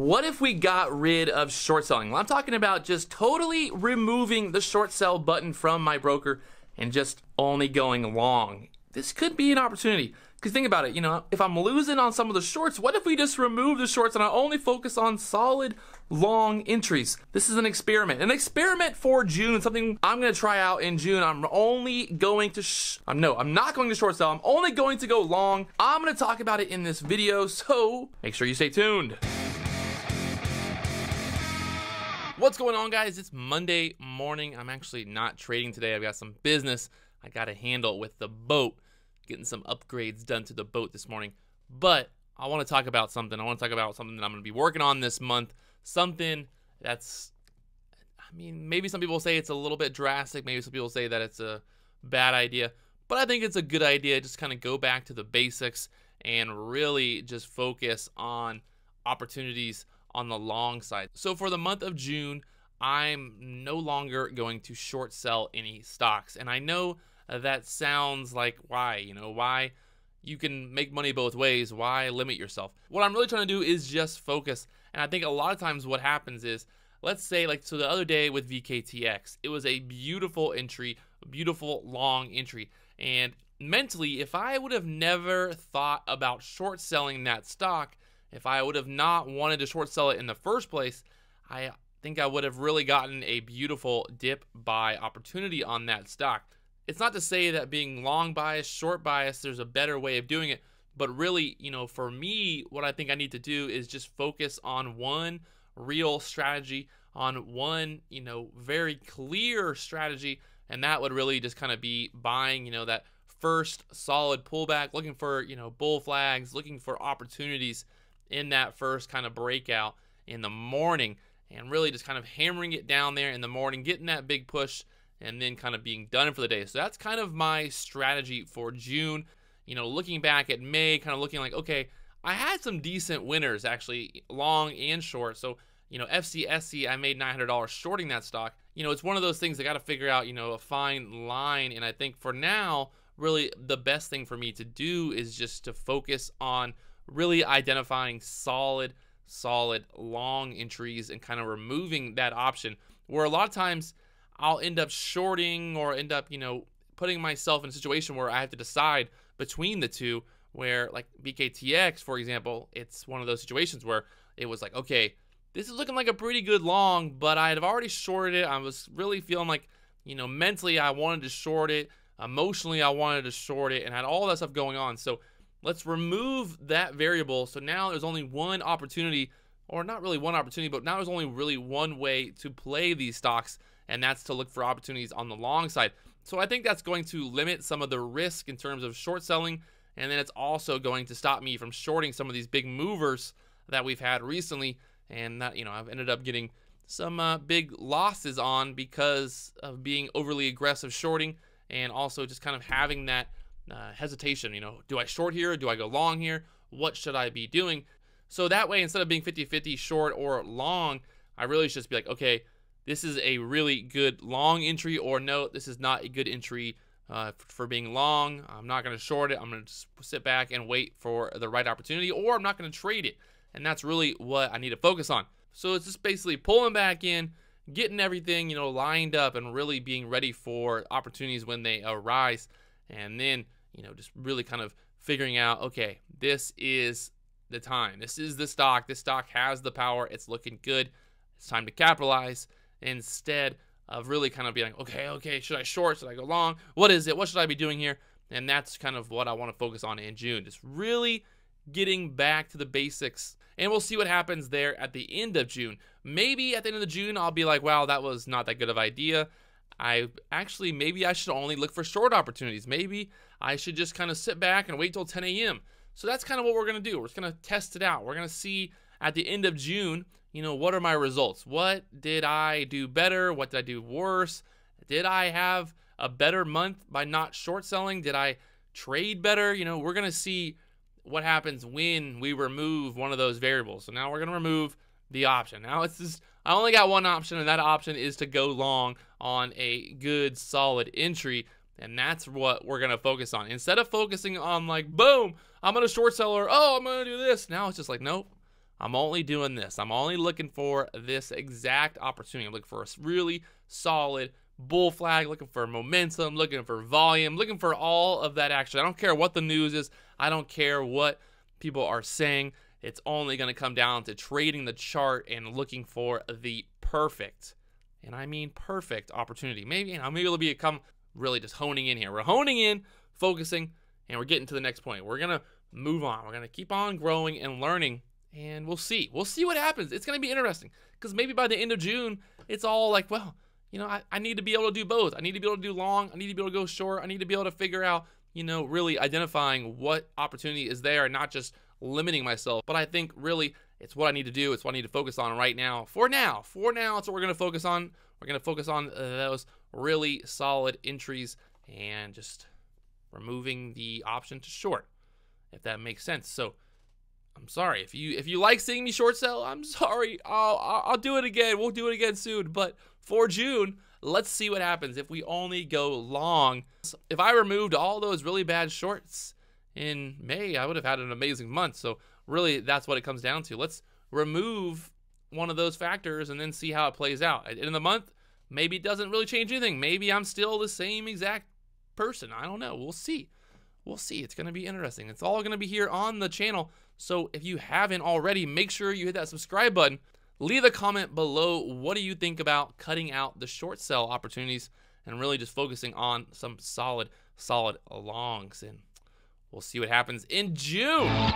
What if we got rid of short selling? Well, I'm talking about just totally removing the short sell button from my broker and just only going long. This could be an opportunity. Because think about it, if I'm losing on some of the shorts, what if we just remove the shorts and I only focus on solid long entries? This is an experiment for June, something I'm going to try out in June. I'm only going to, I'm not going to short sell. I'm only going to go long. I'm going to talk about it in this video, so make sure you stay tuned. What's going on, guys? It's Monday morning. I'm actually not trading today. I've got some business I got to handle with the boat. Getting some upgrades done to the boat this morning. But I want to talk about something. I want to talk about something that I'm going to be working on this month. Something that's, maybe some people say it's a little bit drastic. Maybe some people say that it's a bad idea. But I think it's a good idea. Just kind of go back to the basics and really just focus on opportunities on the long side. So for the month of June, I'm no longer going to short sell any stocks. And I know that sounds like why you can make money both ways. Why limit yourself? What I'm really trying to do is just focus. And I think a lot of times what happens is, let's say so the other day with VKTX, it was a beautiful entry, a beautiful long entry. And mentally, if I would have never thought about short selling that stock, if I would have not wanted to short sell it in the first place, I think I would have really gotten a beautiful dip buy opportunity on that stock. It's not to say that being long bias, short bias, there's a better way of doing it. But really, for me, what I think I need to do is just focus on one real strategy, on one, very clear strategy. And that would really just kind of be buying, that first solid pullback, looking for, bull flags, looking for opportunities in that first kind of breakout in the morning. And really just kind of hammering it down there in the morning, getting that big push, and then kind of being done for the day. So that's kind of my strategy for June. Looking back at May, kind of looking like, okay, I had some decent winners actually, long and short. So, FCSC, I made $900 shorting that stock. It's one of those things I got to figure out, a fine line. And I think for now, really the best thing for me to do is just to focus on really identifying solid long entries and kind of removing that option, where a lot of times I'll end up shorting or end up, putting myself in a situation where I have to decide between the two, where like BKTX, for example, it's one of those situations where it was like, okay, this is looking like a pretty good long, but I had already shorted it. I was really feeling like, mentally I wanted to short it. Emotionally, I wanted to short it and had all that stuff going on. So let's remove that variable. So now there's only one opportunity, or not really one opportunity, but now there's only really one way to play these stocks, and that's to look for opportunities on the long side. So I think that's going to limit some of the risk in terms of short selling, and then it's also going to stop me from shorting some of these big movers that we've had recently, and that, I've ended up getting some big losses on because of being overly aggressive shorting, and also just kind of having that hesitation. Do I short here? Do I go long here? What should I be doing? So that way, instead of being 50-50 short or long, I really should just be like, okay, this is a really good long entry, or no, this is not a good entry for being long. I'm not going to short it. I'm going to just sit back and wait for the right opportunity, or I'm not going to trade it. And that's really what I need to focus on. So it's just basically pulling back in, getting everything, lined up, and really being ready for opportunities when they arise. And then, just really kind of figuring out, okay, this is the time. This is the stock. This stock has the power. It's looking good. It's time to capitalize, instead of really kind of being like, okay, should I short? Should I go long? What is it? What should I be doing here? And that's kind of what I want to focus on in June. Just really getting back to the basics. And we'll see what happens there at the end of June. Maybe at the end of June, I'll be like, wow, that was not that good of an idea. Maybe I should only look for short opportunities. Maybe I should just kind of sit back and wait till 10 a.m. So that's kind of what we're going to do. We're just going to test it out. We're going to see at the end of June, what are my results? What did I do better? What did I do worse? Did I have a better month by not short selling? Did I trade better? We're going to see what happens when we remove one of those variables. So now we're going to remove the option. Now it's just, I only got one option, and that option is to go long on a good solid entry. And that's what we're going to focus on. Instead of focusing on like, boom, I'm going to short sell, or, oh, I'm going to do this. Now it's just like, nope, I'm only doing this. I'm only looking for this exact opportunity. I'm looking for a really solid bull flag, looking for momentum, looking for volume, looking for all of that action. I don't care what the news is. I don't care what people are saying. It's only going to come down to trading the chart and looking for the perfect, and I mean perfect opportunity. Maybe it'll become really just honing in here. We're honing in, focusing, and we're getting to the next point. We're going to move on. We're going to keep on growing and learning, and we'll see. We'll see what happens. It's going to be interesting because maybe by the end of June, it's all like, well, you know, I need to be able to do both. I need to be able to do long. I need to be able to go short. I need to be able to figure out, you know, really identifying what opportunity is there and not just limiting myself. But I think really it's what I need to do. It's what I need to focus on right now. For now, it's what we're going to focus on. We're going to focus on those really solid entries and just removing the option to short, if that makes sense. So I'm sorry if you like seeing me short sell. I'm sorry. I'll do it again. We'll do it again soon. But for June, let's see what happens if we only go long. If I removed all those really bad shorts in May, I would have had an amazing month. So really, that's what it comes down to. Let's remove one of those factors and then see how it plays out. At the end of the month, maybe it doesn't really change anything. Maybe I'm still the same exact person. I don't know. We'll see. We'll see. It's going to be interesting. It's all going to be here on the channel. So if you haven't already, make sure you hit that subscribe button. Leave a comment below. What do you think about cutting out the short sell opportunities and really just focusing on some solid longs? And we'll see what happens in June.